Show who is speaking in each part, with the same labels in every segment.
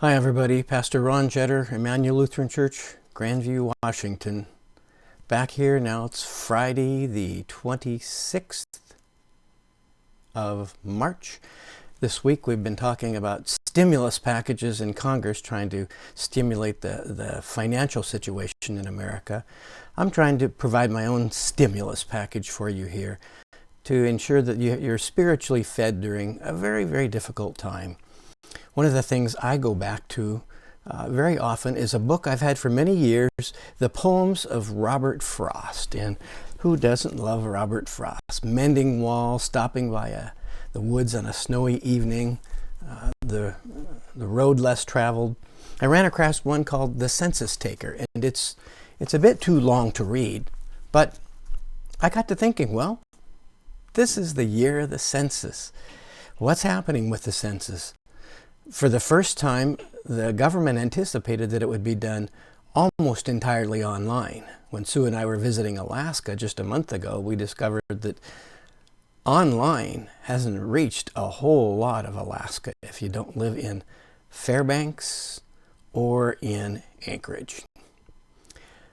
Speaker 1: Hi everybody, Pastor Ron Jetter, Emmanuel Lutheran Church, Grandview, Washington. Back here now, it's Friday the 26th of March. This week we've been talking about stimulus packages in Congress trying to stimulate the financial situation in America. I'm trying to provide my own stimulus package for you here to ensure that you're spiritually fed during a very, very difficult time. One of the things I go back to very often is a book I've had for many years, The Poems of Robert Frost. And who doesn't love Robert Frost? Mending walls, stopping by the woods on a snowy evening, the road less traveled. I ran across one called The Census Taker, and it's a bit too long to read, but I got to thinking, well, this is the year of the census. What's happening with the census? For the first time, the government anticipated that it would be done almost entirely online. When Sue and I were visiting Alaska just a month ago, we discovered that online hasn't reached a whole lot of Alaska if you don't live in Fairbanks or in Anchorage.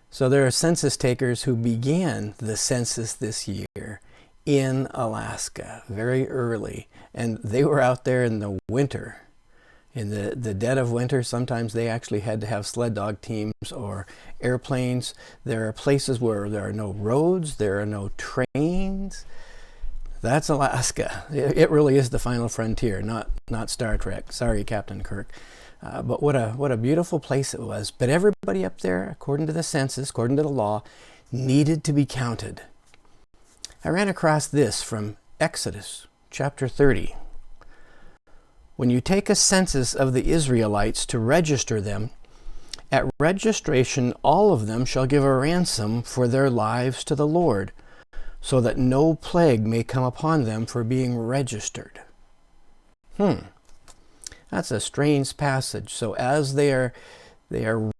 Speaker 1: So there are census takers who began the census this year in Alaska very early, and they were out there in the winter. In the dead of winter, sometimes they actually had to have sled dog teams or airplanes. There are places where there are no roads, there are no trains. That's Alaska. It really is the final frontier, not Star Trek. Sorry, Captain Kirk. But what a beautiful place it was. But everybody up there, according to the census, according to the law, needed to be counted. I ran across this from Exodus chapter 30. When you take a census of the Israelites to register them, at registration all of them shall give a ransom for their lives to the Lord, so that no plague may come upon them for being registered. That's a strange passage. So as they are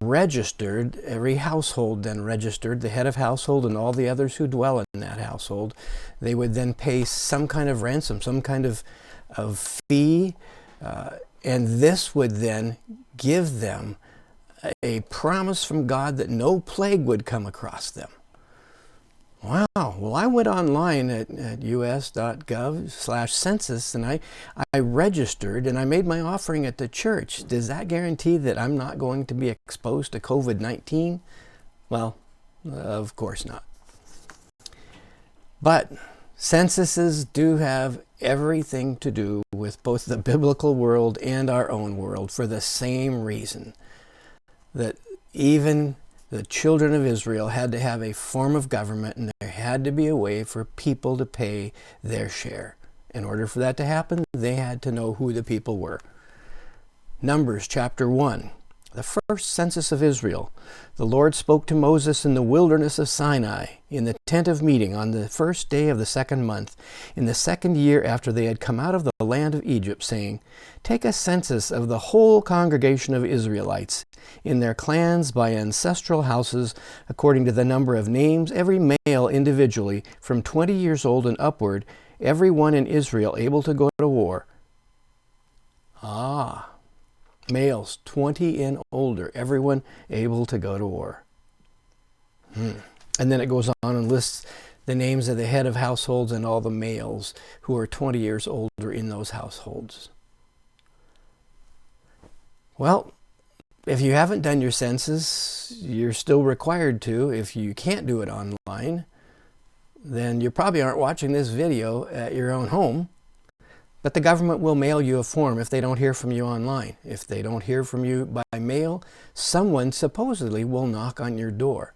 Speaker 1: registered, every household then registered, the head of household and all the others who dwell in that household, they would then pay some kind of ransom, some kind of fee, and this would then give them a promise from God that no plague would come across them. Wow. Well, I went online at us.gov/census and I registered and I made my offering at the church. Does that guarantee that I'm not going to be exposed to COVID-19? Well, of course not. But censuses do have everything to do with both the biblical world and our own world for the same reason, that even the children of Israel had to have a form of government, and there had to be a way for people to pay their share. In order for that to happen, they had to know who the people were. Numbers chapter 1, the first census of Israel. The Lord spoke to Moses in the wilderness of Sinai, in the tent of meeting, on the first day of the second month, in the second year after they had come out of the land of Egypt, saying, Take a census of the whole congregation of Israelites, in their clans by ancestral houses, according to the number of names, every male individually, from 20 years old and upward, every one in Israel able to go to war. Males 20 and older, everyone able to go to war. And then it goes on and lists the names of the head of households and all the males who are 20 years older in those households. Well, if you haven't done your census, you're still required to. If you can't do it online, then you probably aren't watching this video at your own home. But the government will mail you a form if they don't hear from you online. If they don't hear from you by mail, someone supposedly will knock on your door.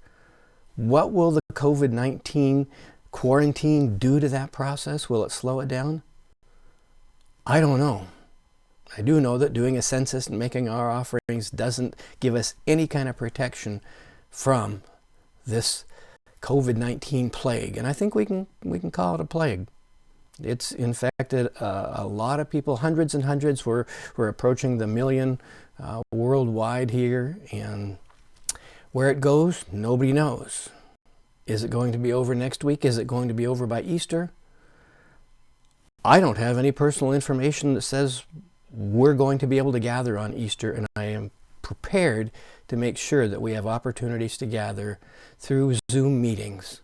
Speaker 1: What will the COVID-19 quarantine do to that process? Will it slow it down? I don't know. I do know that doing a census and making our offerings doesn't give us any kind of protection from this COVID-19 plague. And I think we can call it a plague. It's infected a lot of people. Hundreds and hundreds. We're approaching the million worldwide here. And where it goes, nobody knows. Is it going to be over next week? Is it going to be over by Easter? I don't have any personal information that says we're going to be able to gather on Easter, and I am prepared to make sure that we have opportunities to gather through Zoom meetings.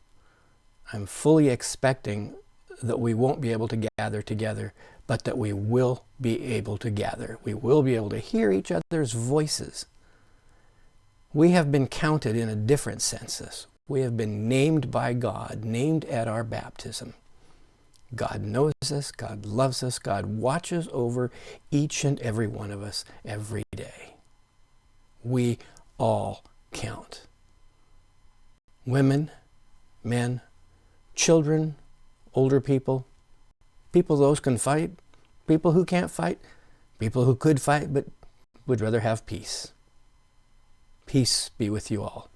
Speaker 1: I'm fully expecting that we won't be able to gather together, but that we will be able to gather. We will be able to hear each other's voices. We have been counted in a different census. We have been named by God, named at our baptism. God knows us, God loves us, God watches over each and every one of us every day. We all count. Women, men, children, older people, people those can fight, people who can't fight, people who could fight but would rather have peace. Peace be with you all.